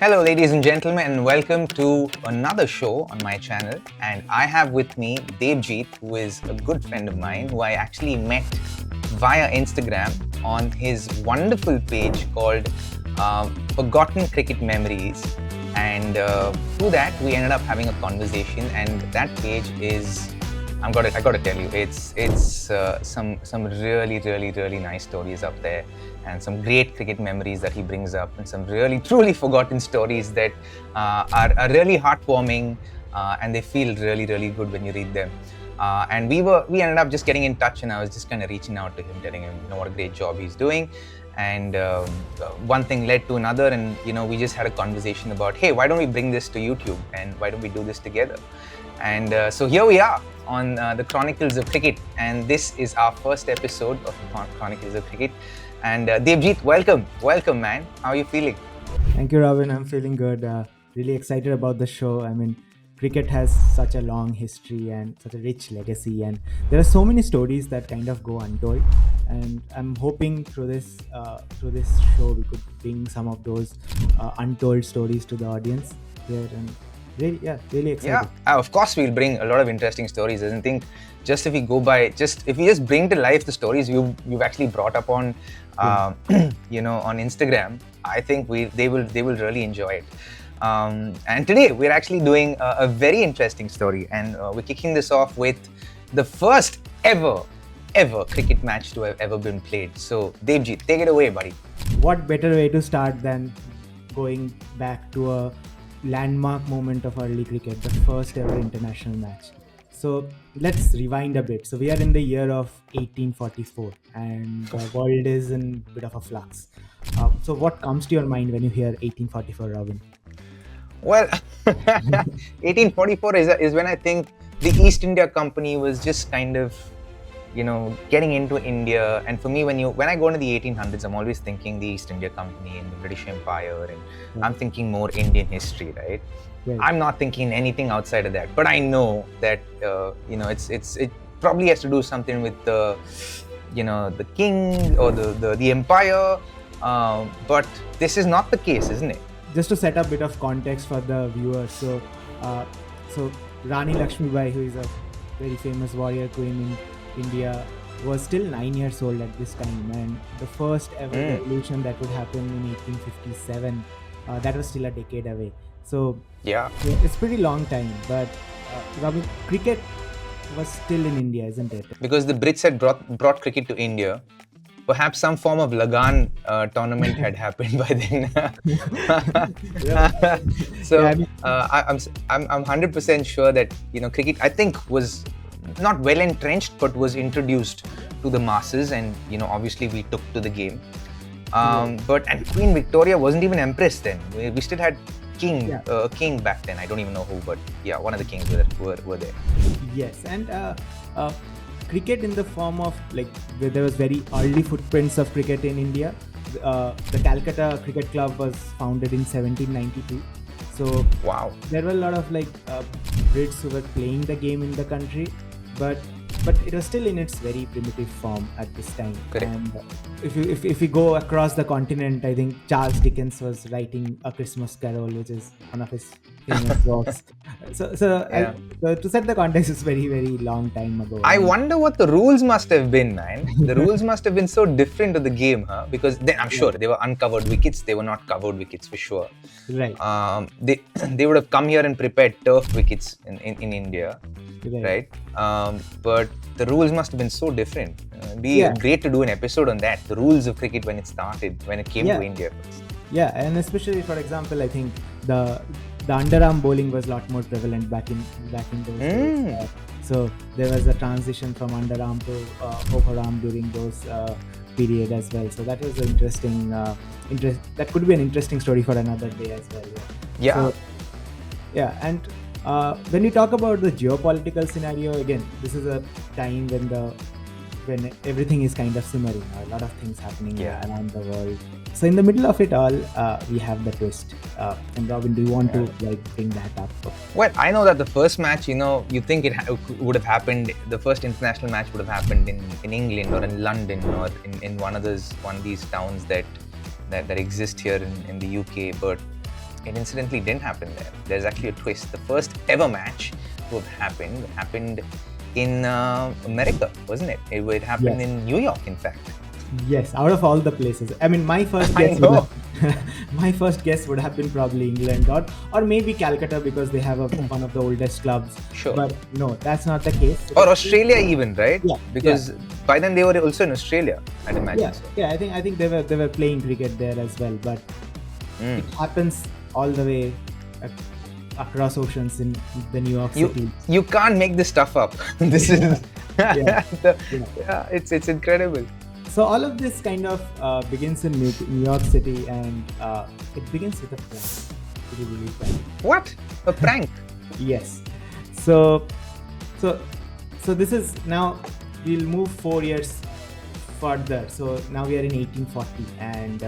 Hello, ladies and gentlemen, and welcome to another show on my channel. And I have with me Debjit, who is a good friend of mine, who I actually met via Instagram on his wonderful page called Forgotten Cricket Memories. And through that, we ended up having a conversation. And that page is, I got to tell you, it's some really nice stories up there, and some great cricket memories that he brings up, and some really truly forgotten stories that are really heartwarming, and they feel really good when you read them. And we ended up just getting in touch, and I was just kind of reaching out to him, telling him what a great job he's doing. And one thing led to another, and we just had a conversation about, hey, why don't we bring this to YouTube, and why don't we do this together? And so here we are on the Chronicles of Cricket, and this is our first episode of Chronicles of Cricket. And Debjit, welcome man. How are you feeling? Thank you, Robin. I'm feeling good. Really excited about the show. I mean, cricket has such a long history and such a rich legacy, and there are so many stories that kind of go untold. And I'm hoping through this show we could bring some of those untold stories to the audience there. And really excited. Yeah, of course we'll bring a lot of interesting stories. I don't think just if we go by, if you just bring to life the stories you've actually brought up on, on Instagram, I think they will really enjoy it. And today we're actually doing a very interesting story, and we're kicking this off with the first ever cricket match to have ever been played. So Debjit, take it away, buddy. What better way to start than going back to a landmark moment of early cricket, the first ever international match. So let's rewind a bit. So we are in the year of 1844, and the world is in a bit of a flux. So what comes to your mind when you hear 1844, Robin? Well, 1844 is when I think the East India Company was just kind of, getting into India. And for me, when I go into the 1800s, I'm always thinking the East India Company and the British Empire, and I'm thinking more Indian history, right? Right. I'm not thinking anything outside of that. But I know that it probably has to do something with the king or the empire. But this is not the case, isn't it? Just to set a bit of context for the viewers, so Rani Lakshmibai, who is a very famous warrior queen in India, was still 9 years old at this time, and the first ever revolution that would happen in 1857, that was still a decade away. So yeah, it's pretty long time. But Robin, cricket was still in India, isn't it? Because the Brits had brought cricket to India. Perhaps some form of Lagan tournament had happened by then. So I'm 100% sure that cricket, I think, was not well entrenched, but was introduced to the masses, and obviously we took to the game. And Queen Victoria wasn't even empress then. We still had king back then. I don't even know who, but yeah, one of the kings were there. Yes, and cricket in the form of, like, there was very early footprints of cricket in India. The Calcutta Cricket Club was founded in 1792. So wow, there were a lot of Brits who were playing the game in the country, but it was still in its very primitive form at this time. Correct. And if we go across the continent, I think Charles Dickens was writing A Christmas Carol, which is one of his famous works. So to set the context, it's very long time ago. I wonder what the rules must have been, man. The rules must have been so different to the game, huh? Because then I'm sure they were uncovered wickets. They were not covered wickets for sure. Right. They would have come here and prepared turf wickets in India, right? But the rules must have been so different. It'd be great to do an episode on that. The rules of cricket when it started, when it came to India first. Yeah, and especially, for example, I think the underarm bowling was a lot more prevalent back in those days. So there was a transition from underarm to overarm during those period as well. So that was an interesting. That could be an interesting story for another day as well. Yeah. So, and when we talk about the geopolitical scenario, again, this is a time when everything is kind of simmering, a lot of things happening around the world. So in the middle of it all, we have the twist. And Robin, do you want to bring that up? Well, I know that the first match, you think it would have happened. The first international match would have happened in England or in London or in one of these towns that exist here in the UK. But it incidentally didn't happen there. There's actually a twist. The first ever match to have happened in America, wasn't it? It happened Yes. in New York, in fact. Yes, out of all the places. I mean, my first I guess know. my first guess would have been probably England or maybe Calcutta because they have one of the oldest clubs. Sure. But no, that's not the case. Or Australia even, right? Yeah, Because by then they were also in Australia, I'd imagine. Yeah, So. yeah. I think they were playing cricket there as well, but it happens all the way across oceans in the New York City. You can't make this stuff up. This is Yeah. it's incredible. So all of this kind of begins in New York City, and it begins with a prank. Could you believe that? What? A prank? Yes. So this is now we'll move 4 years further. So now we are in 1840, and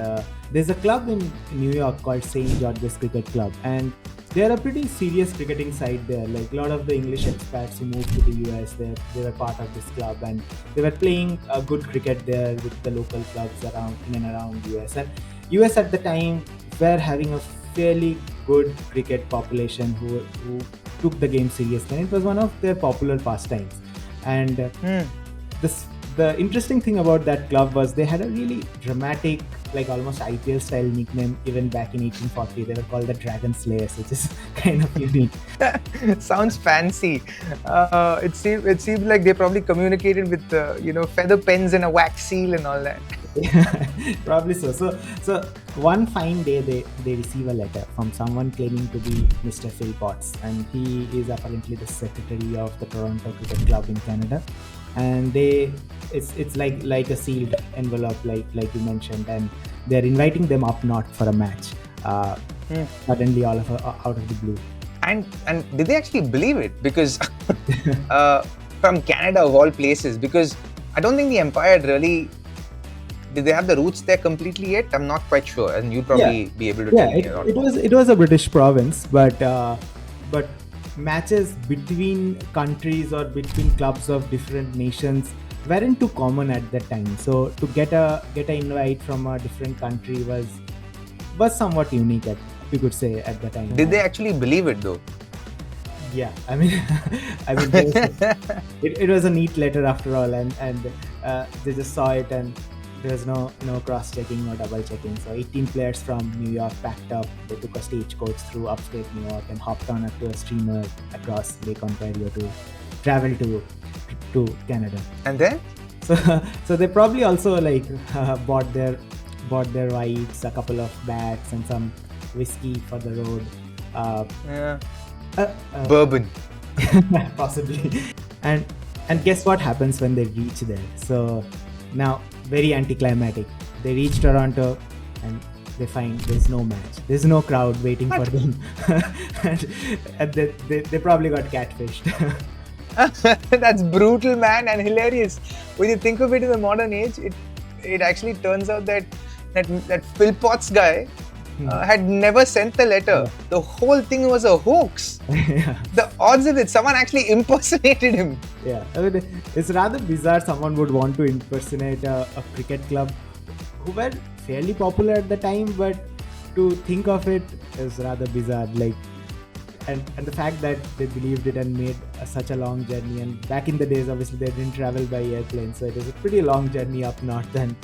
there's a club in New York called St. George's Cricket Club, and they're a pretty serious cricketing side there. Like a lot of the English expats who moved to the US, they were part of this club, and they were playing good cricket there with the local clubs around in and around US. And US at the time were having a fairly good cricket population who took the game seriously, and it was one of their popular pastimes. And the interesting thing about that club was they had a really dramatic, like almost IPL style nickname. Even back in 1840, they were called the Dragon Slayers, which is kind of unique. Sounds fancy. It seemed like they probably communicated with feather pens and a wax seal and all that. Probably so. So one fine day they receive a letter from someone claiming to be Mr. Phil Potts, and he is apparently the secretary of the Toronto Cricket Club in Canada. And it's like a sealed envelope, like you mentioned, and they're inviting them up north for a match. Suddenly, out of the blue. And did they actually believe it? Because from Canada of all places, because I don't think the Empire really. Did they have the roots there completely yet? I'm not quite sure, and you'd probably be able to tell me. It was a British province, but matches between countries or between clubs of different nations weren't too common at that time. So to get an invite from a different country was somewhat unique, you could say, at the time. Did they actually believe it though? Yeah, I mean, it was a neat letter after all, and they just saw it, and there was no cross-checking or double-checking. So 18 players from New York packed up. They took a stagecoach through upstate New York and hopped on to a steamer across Lake Ontario to travel to Canada. And then? So they probably also bought their wives, a couple of bats, and some whiskey for the road. Bourbon. Possibly. And guess what happens when they reach there? So now, very anticlimactic. They reach Toronto and they find there's no match. There's no crowd waiting for them. and they probably got catfished. That's brutal, man, and hilarious. When you think of it in the modern age, it actually turns out that Phil Potts guy had never sent the letter. Yeah. The whole thing was a hoax. Yeah. The odds of it, someone actually impersonated him. Yeah, I mean, it's rather bizarre someone would want to impersonate a cricket club who were fairly popular at the time, but to think of it is rather bizarre. And the fact that they believed it and made such a long journey, and back in the days, obviously they didn't travel by airplane, so it was a pretty long journey up north, and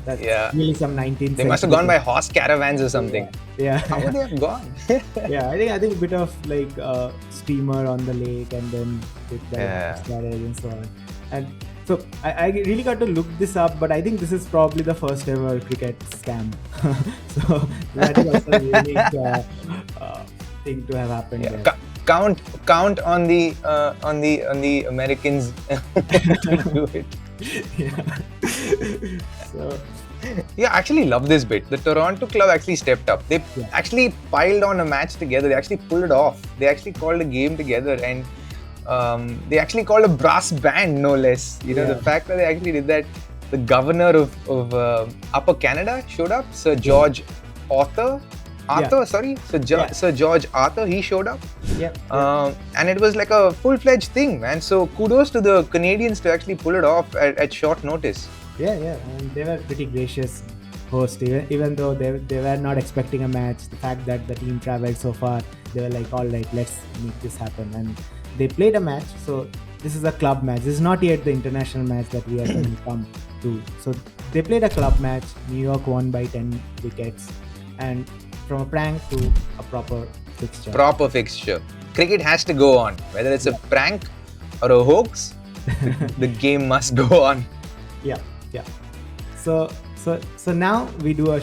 that's really some 19th. They must have gone by horse caravans or something. Yeah. How would they have gone? Yeah, I think a bit of steamer on the lake, and then with the horse carriage and so on. And so I really got to look this up, but I think this is probably the first ever cricket scam. So that is also a unique thing to have happened. Yeah. Count on the Americans to do it. Yeah. So. Yeah, I actually love this bit. The Toronto club actually stepped up. They actually piled on a match together. They actually pulled it off. They actually called a game together, and they actually called a brass band, no less. The fact that they actually did that. The governor of Upper Canada showed up, Sir George Arthur. Sir George Arthur, he showed up. And it was like a full-fledged thing, man. So kudos to the Canadians to actually pull it off at short notice. Yeah, and they were pretty gracious host, even though they were not expecting a match. The fact that the team traveled so far, they were like, all right, let's make this happen. And they played a match. So this is a club match. This is not yet the international match that we are going to come to. So they played a club match. New York won by 10 wickets. And from a prank to a proper fixture. Proper fixture. Cricket has to go on. Whether it's a prank or a hoax, the game must go on. Yeah. So now we do a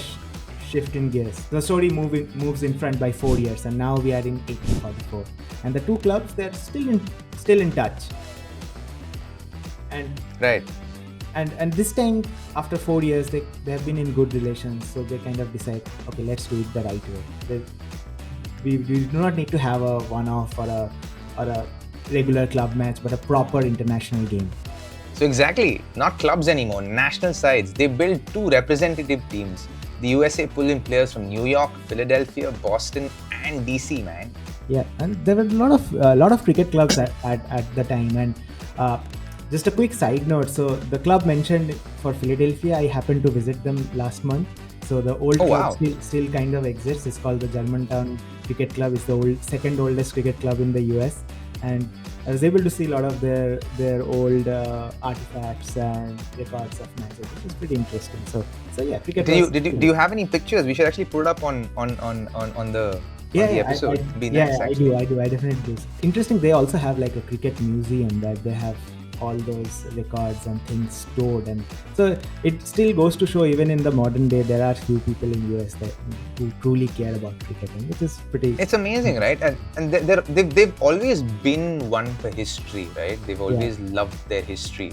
shift in gears. The story moves in front by 4 years, and now we are in 1844. And the two clubs, they're still in touch. And right. And this time, after 4 years, they have been in good relations. So they kind of decide, okay, let's do it the right way. We do not need to have a one-off or a regular club match, but a proper international game. So exactly, not clubs anymore, national sides. They build two representative teams. The USA pull in players from New York, Philadelphia, Boston, and DC, man. Yeah, and there were a lot of cricket clubs at the time. And just a quick side note, so the club mentioned for Philadelphia, I happened to visit them last month. So the old club still kind of exists. It's called the Germantown Cricket Club. It's the second oldest cricket club in the US. And I was able to see a lot of their old artifacts and records of matches, which is pretty interesting. So yeah, cricket. Do you have any pictures? We should actually put it up on the episode. I do. I definitely do. Interesting. They also have like a cricket museum that they have all those records and things stored, and so it still goes to show, even in the modern day, there are few people in US who truly care about cricketing, which is pretty. It's amazing, right? And they've always been one for history, right? They've always loved their history.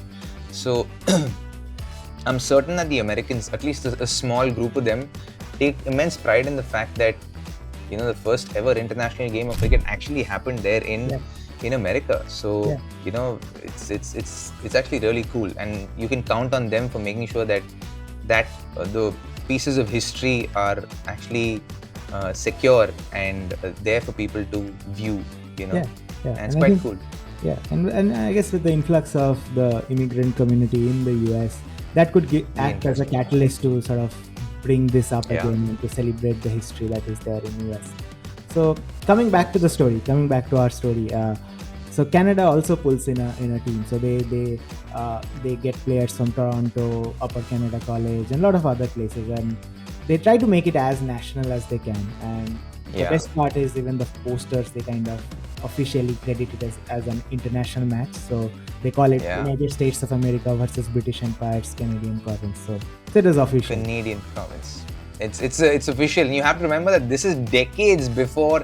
So I'm certain that the Americans, at least a small group of them, take immense pride in the fact that the first ever international game of cricket actually happened there in America. So it's actually really cool, and you can count on them for making sure that the pieces of history are actually secure and there for people to view. And it's quite cool. Yeah, and I guess with the influx of the immigrant community in the US, that could act as a catalyst to sort of bring this up again and to celebrate the history that is there in US. So coming back to our story. So Canada also pulls in a team. So they get players from Toronto, Upper Canada College, and a lot of other places, and they try to make it as national as they can. And the best part is, even the posters, they kind of officially credit it as an international match. So they call it United States of America versus British Empire's Canadian province. So it is official. Canadian province. It's official. And you have to remember that this is decades before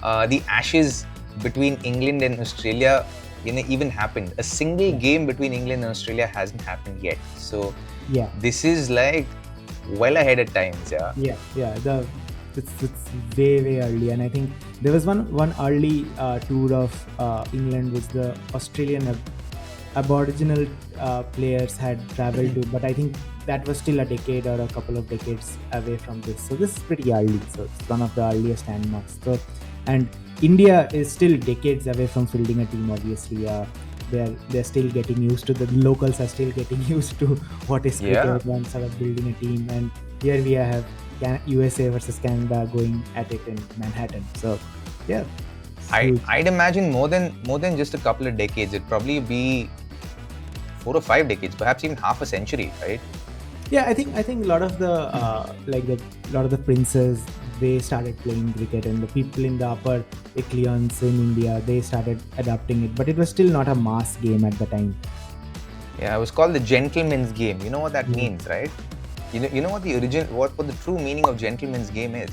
the Ashes between England and Australia even happened. A single game between England and Australia hasn't happened yet. So this is like well ahead of times. It's way early, and I think there was one early tour of England which the Australian Aboriginal players had traveled to, but I think that was still a decade or a couple of decades away from this. So this is pretty early. So it's one of the earliest landmarks. So, and India is still decades away from fielding a team. Obviously, they're still getting used to the locals are still getting used to what is cricket and sort of building a team. And here we have USA versus Canada going at it in Manhattan. So I'd imagine more than just a couple of decades. It'd probably be 4 or 5 decades, perhaps even half a century, right? Yeah, I think a lot of the princes, they started playing cricket, and the people in the upper echelons in India, they started adopting it, but it was still not a mass game at the time. Yeah, it was called the gentleman's game. You know what that means, right? You know what the true meaning of gentleman's game is?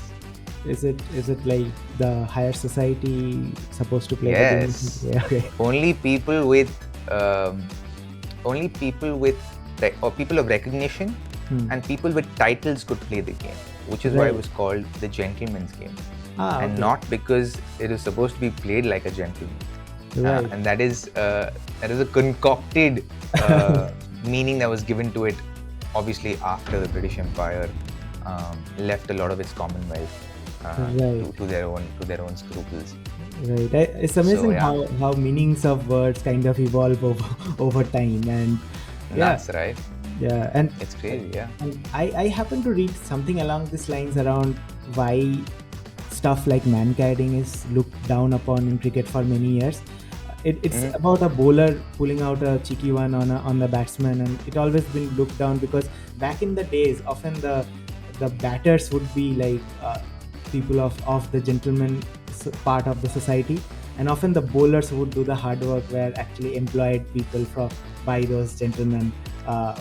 Is it like the higher society supposed to play the game? Yes. Okay. Only people or people of recognition and people with titles could play the game, which is why it was called the gentleman's game. And not because it is supposed to be played like a gentleman. Right. And that is a concocted meaning that was given to it, obviously after the British Empire left a lot of its Commonwealth to their own scruples. Right. It's amazing how meanings of words kind of evolve over time, and that's right. Yeah, and It's crazy, yeah. I happen to read something along these lines around why stuff like man-kiting is looked down upon in cricket for many years. It's Mhm. about a bowler pulling out a cheeky one on the batsman, and it always been looked down because back in the days, often the batters would be like people of the gentleman part of the society, and often the bowlers would do the hard work, where actually employed people from by those gentlemen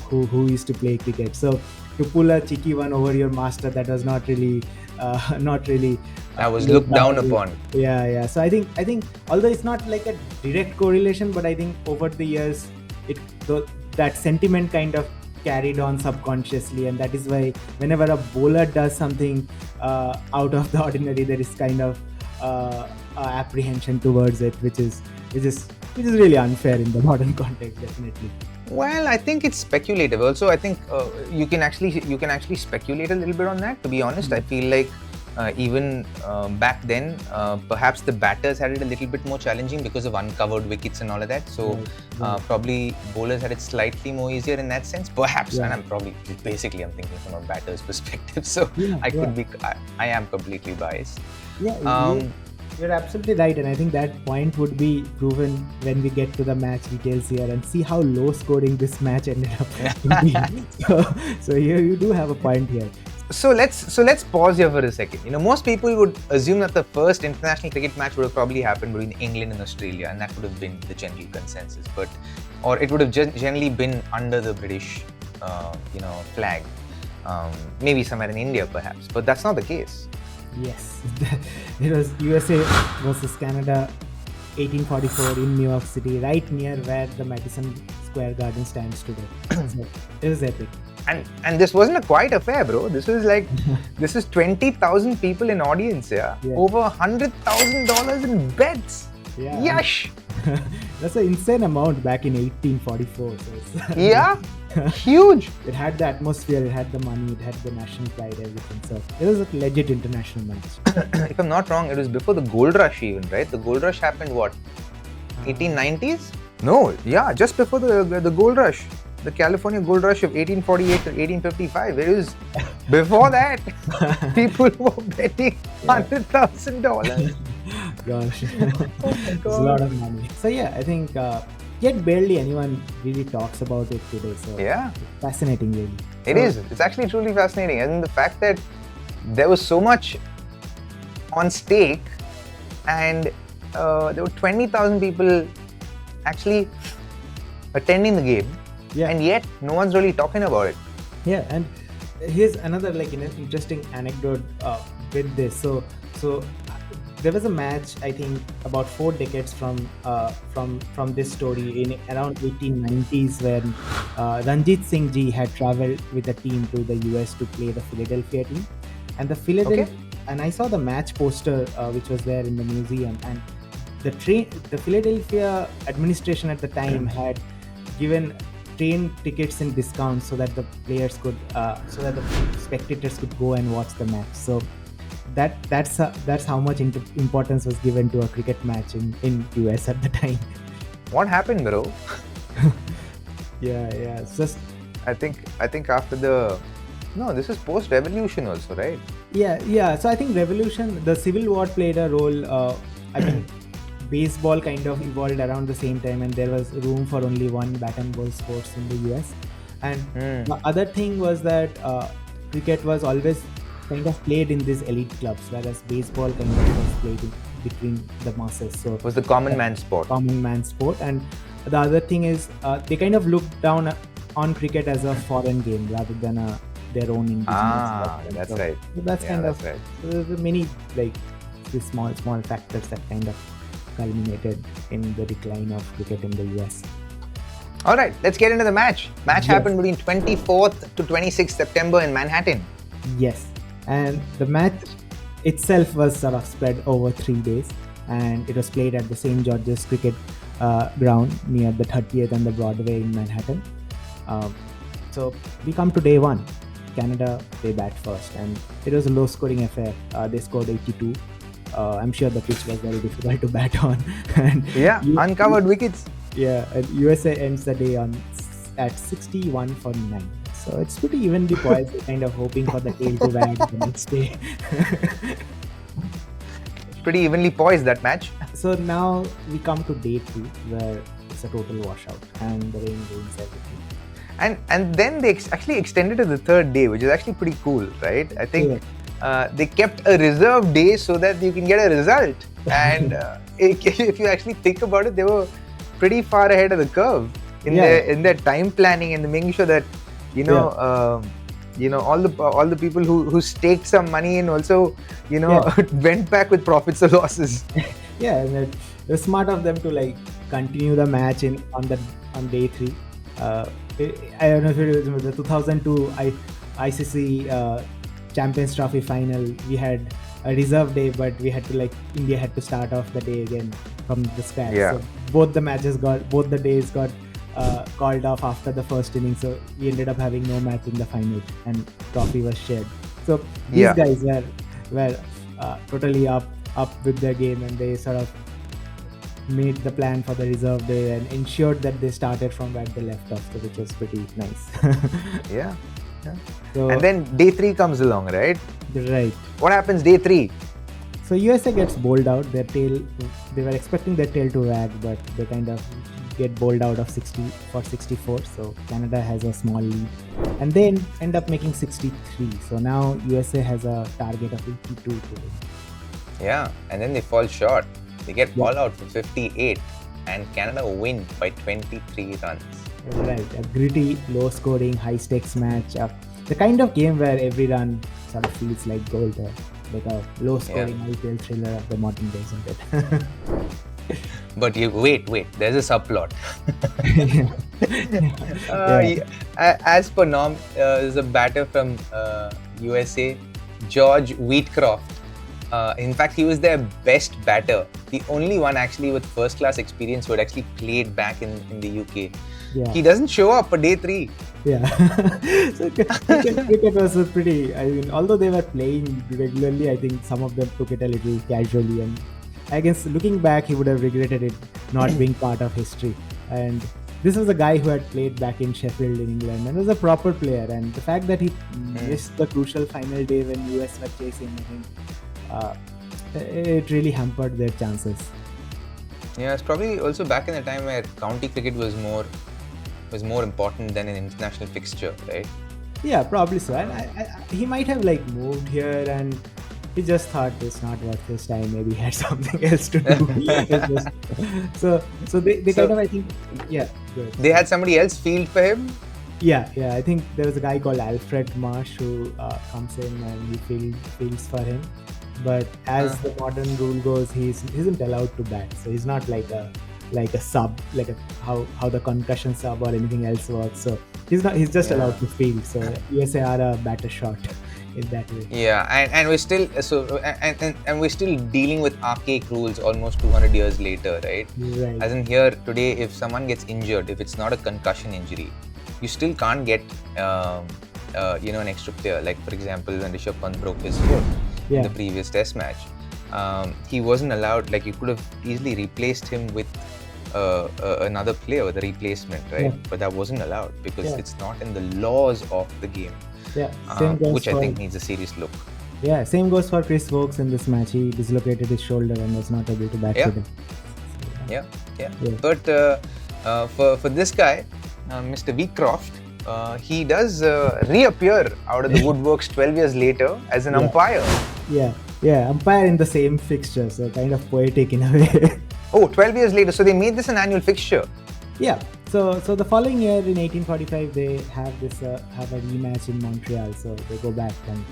who used to play cricket. So to pull a cheeky one over your master, that was not really not really That was looked looked down down. upon. Yeah. So I think although it's not like a direct correlation, but I think over the years it that sentiment kind of carried on subconsciously, and that is why whenever a bowler does something out of the ordinary, there is kind of apprehension towards it, which is really unfair in the modern context, definitely. Well, I think it's speculative. Also, I think you can actually speculate a little bit on that. To be honest, I feel like even back then, perhaps the batters had it a little bit more challenging because of uncovered wickets and all of that. So probably bowlers had it slightly more easier in that sense. Perhaps, and I'm thinking from a batter's perspective. So I am completely biased. Yeah, you're absolutely right, and I think that point would be proven when we get to the match details here and see how low scoring this match ended up being. So here you do have a point here. So let's pause here for a second. Most people would assume that the first international cricket match would have probably happened between England and Australia, and that would have been the general consensus. Or it would have generally been under the British, flag. Maybe somewhere in India, perhaps, but that's not the case. Yes, it was USA versus Canada, 1844 in New York City, right near where the Madison Square Garden stands today. So it was epic. And this wasn't a quiet affair, bro. This is 20,000 people in audience, yeah. Over $100,000 in bets. Yeah. Yash. That's an insane amount back in 1844. So yeah. Huge. It had the atmosphere, it had the money, it had the national pride, everything. So it was a legit international match. If I'm not wrong, it was before the gold rush even, right? The gold rush happened what? 1890s? No, yeah, just before the gold rush. The California gold rush of 1848 to 1855. It was before that. People were betting $100,000. Gosh. Oh my God. It's a lot of money. So yeah, I think yet barely anyone really talks about it today. So yeah, it's fascinating, really. It is. It's actually truly fascinating, and the fact that there was so much on stake, and there were 20,000 people actually attending the game, and yet no one's really talking about it. Yeah, and here's another interesting anecdote with this. So there was a match, I think, about 4 decades from this story in around 1890s, when Ranjit Singh ji had traveled with a team to the US to play the Philadelphia team, and and I saw the match poster which was there in the museum, and the Philadelphia administration at the time had given train tickets and discounts so that the players could so that the spectators could go and watch the match. So that's how much importance was given to a cricket match in US at the time. What happened, bro? Yeah, it's just I think after this is post revolution also, right? Yeah. So I think revolution, the Civil War played a role. I mean, baseball kind of evolved around the same time, and there was room for only one bat and ball sports in the US. And the other thing was that cricket was always kind of played in these elite clubs, whereas baseball kind of was played between the masses. So it was the common man sport. And the other thing is they kind of looked down on cricket as a foreign game rather than their own indigenous. That's right. So that's kind of right. So there's many these small factors that kind of culminated in the decline of cricket in the US. All right, let's get into the match. Match happened between 24th to 26th September in Manhattan. Yes, and the match itself was sort of spread over 3 days, and it was played at the St. George's Cricket Ground near the 30th and the Broadway in Manhattan. So we come to day 1. Canada, they bat first, and it was a low-scoring affair. They scored 82. I'm sure the pitch was very difficult to bat on. And uncovered wickets. Yeah, and USA ends the day on at 61 for 9. So it's pretty evenly poised. We're kind of hoping for the tail to wag the next day. Pretty evenly poised, that match. So now we come to day 2, where it's a total washout and the rain ruins everything. And then they actually extended to the third day, which is actually pretty cool, right? I think they kept a reserve day so that you can get a result. And if you actually think about it, they were pretty far ahead of the curve in their time planning and making sure that all the people who staked some money and also went back with profits or losses. Yeah, and it was smart of them to like continue the match on day 3. I don't know if you remember the 2002 ICC Champions Trophy final. We had a reserve day, but India had to start off the day again from the scratch. Yeah. So both the days got called off after the first inning. So we ended up having no match in the final, and trophy was shared. So these guys were totally up with their game, and they sort of made the plan for the reserve day and ensured that they started from where they left off, which was pretty nice. Yeah. So, and then day 3 comes along, right? Right. What happens day 3? So USA gets bowled out. They were expecting their tail to wag, but they kind of get bowled out of 60 for 64. So Canada has a small lead, and they end up making 63. So now USA has a target of 82 to win. Yeah, and then they fall short. They get ball out for 58, and Canada win by 23 runs. Right, a gritty, low-scoring, high-stakes match. The kind of game where every run sort of feels like gold. Like a low-scoring, high-tail thriller of the modern day, isn't it? But wait, there's a subplot. As per norm, there's a batter from USA, George Wheatcroft. In fact, he was their best batter. The only one actually with first-class experience who had actually played back in the UK. Yeah. He doesn't show up for day 3. Yeah. So cricket was pretty. I mean, although they were playing regularly, I think some of them took it a little casually. And I guess looking back, he would have regretted it not being part of history. And this was a guy who had played back in Sheffield in England and was a proper player. And the fact that he missed the crucial final day when US were chasing, I think, it really hampered their chances. Yeah, it's probably also back in the time where county cricket was more important than an international fixture, right? Yeah, probably so. And he might have moved here, and he just thought it's not worth his time. Maybe he had something else to do. So they kind of, I think, good. They had somebody else field for him. Yeah. I think there was a guy called Alfred Marsh who comes in and he fields for him. But as the modern rule goes, he isn't allowed to bat. So he's not like a sub, how the concussion sub or anything else works. So he's just allowed to field. So USA are a batter short in that way. Yeah, and we're still and we're still dealing with archaic rules almost 200 years later, right? Right. As in here today, if someone gets injured, if it's not a concussion injury, you still can't get an extra player. Like for example, when Rishabh Pant broke his foot in the previous Test match, he wasn't allowed. Like you could have easily replaced him with another player, the replacement, right? Yeah. But that wasn't allowed because it's not in the laws of the game. Yeah, which I think needs a serious look. Yeah, same goes for Chris Wokes in this match. He dislocated his shoulder and was not able to bat with him. Yeah. But for this guy, Mr. Wheatcroft, he does reappear out of the woodworks 12 years later as an umpire. Yeah, umpire in the same fixture, so kind of poetic in a way. Oh, 12 years later, so they made this an annual fixture. Yeah, so the following year in 1845 they have a rematch in Montreal, so they go back and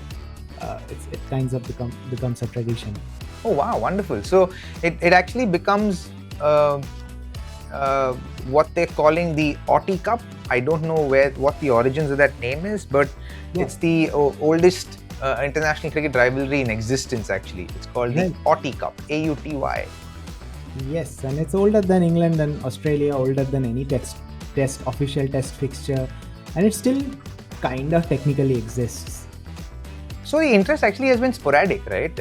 it kind of becomes a tradition. Oh wow, wonderful! So it actually becomes what they're calling the Auty Cup. I don't know what the origins of that name is, but it's the oldest international cricket rivalry in existence. Actually, it's called the Auty Cup, AUTY. Yes, and it's older than England and Australia, older than any official test fixture, and it still kind of technically exists. So the interest actually has been sporadic, right?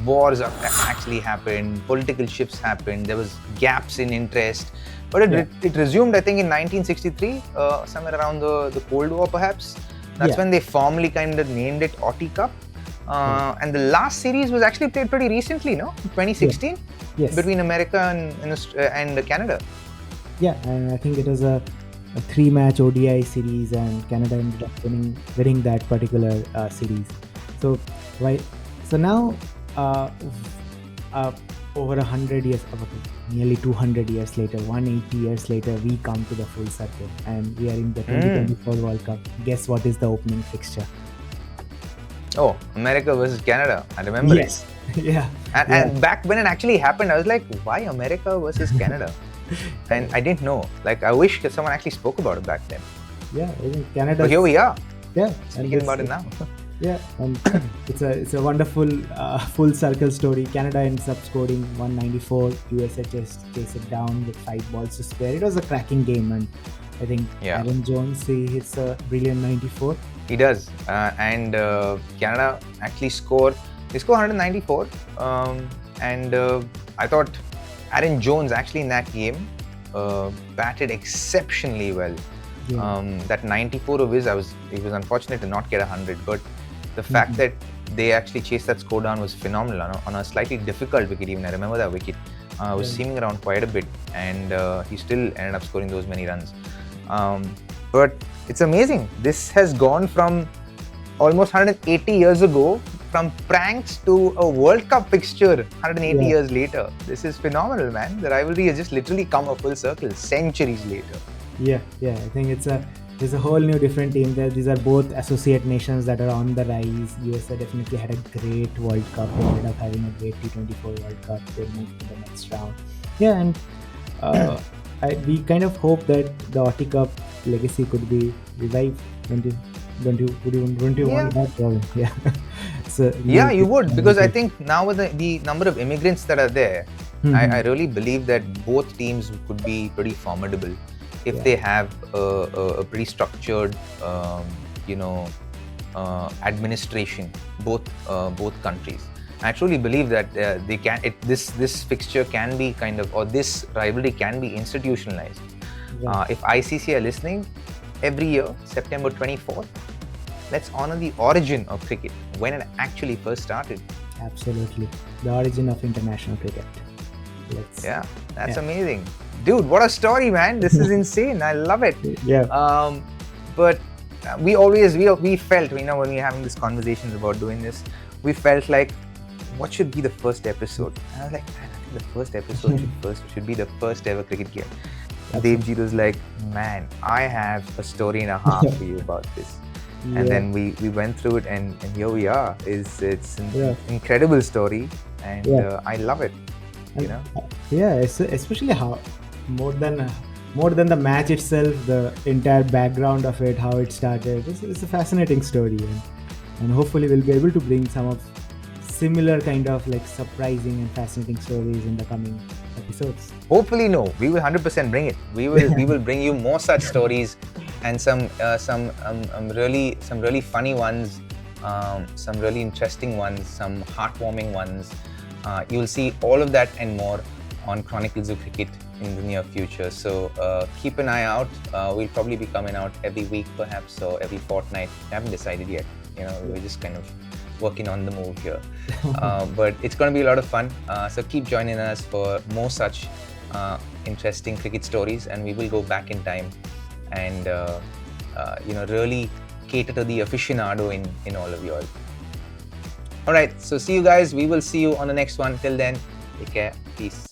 Wars actually happened, political shifts happened, there was gaps in interest. But it resumed, I think, in 1963, somewhere around the Cold War, perhaps. That's when they formally kind of named it Autie Cup. And the last series was actually played pretty recently, no? 2016? Yes. Between America and Canada. Yeah, and I think it was a 3-match ODI series, and Canada ended up winning that particular series. So now over 100 years, nearly 200 years later, 180 years later, we come to the full circle, and we are in the 2024 World Cup. Guess what is the opening fixture? Oh, America versus Canada. I remember it. Yeah. And back when it actually happened, I was like, why America versus Canada? And I didn't know. Like, I wish someone actually spoke about it back then. Yeah, I think Canada. But here we are. Yeah. Speaking about it now. Yeah, and it's a wonderful full circle story. Canada ends up scoring 194. USA chase it down with 5 balls to spare. It was a cracking game, and I think Aaron Jones, he hits a brilliant 94. He does, and Canada actually score 194, and I thought Aaron Jones actually in that game batted exceptionally well. That 94 of his, it was unfortunate to not get 100, but the fact that they actually chased that score down was phenomenal on a slightly difficult wicket. Even I remember that wicket was seaming around quite a bit, and he still ended up scoring those many runs. But it's amazing. This has gone from almost 180 years ago, from pranks to a World Cup fixture 180 years later. This is phenomenal, man. The rivalry has just literally come a full circle centuries later. Yeah. I think there's a whole new different team there. These are both associate nations that are on the rise. USA definitely had a great World Cup. They ended up having a great T24 World Cup. They moved to the next round. Yeah, and we kind of hope that the Autie Cup legacy could be revived. Don't you want that, Robin? Yeah. So, you would, because I think now with the number of immigrants that are there, I really believe that both teams could be pretty formidable if they have a pretty structured, administration, both countries. I truly believe that they can. This fixture can be kind of, or this rivalry can be institutionalized. If ICC are listening, every year, September 24th, let's honor the origin of cricket, when it actually first started. Absolutely, the origin of international cricket. That's amazing, dude. What a story, man! This is insane. I love it. Yeah. But we felt, when we were having these conversations about doing this, we felt like, what should be the first episode? And I was like, man, I think the first episode should be the first ever cricket game. Debjit was like, man, I have a story and a half for you about this. And then we went through it, and here we are. It's an incredible story, and I love it. Especially how more than the match itself, the entire background of it, how it started. It's a fascinating story, and hopefully we'll be able to bring some of similar kind of like surprising and fascinating stories in the coming episodes. Hopefully, no, we will 100% bring it. We will bring you more such stories, and some really funny ones, some really interesting ones, some heartwarming ones. You'll see all of that and more on Chronicles of Cricket in the near future. So keep an eye out. We'll probably be coming out every week, perhaps, or every fortnight. We haven't decided yet. We're just kind of working on the move here. But it's going to be a lot of fun. So keep joining us for more such interesting cricket stories, and we will go back in time and really cater to the aficionado in all of you all. All right, so see you guys. We will see you on the next one. Till then, take care. Peace.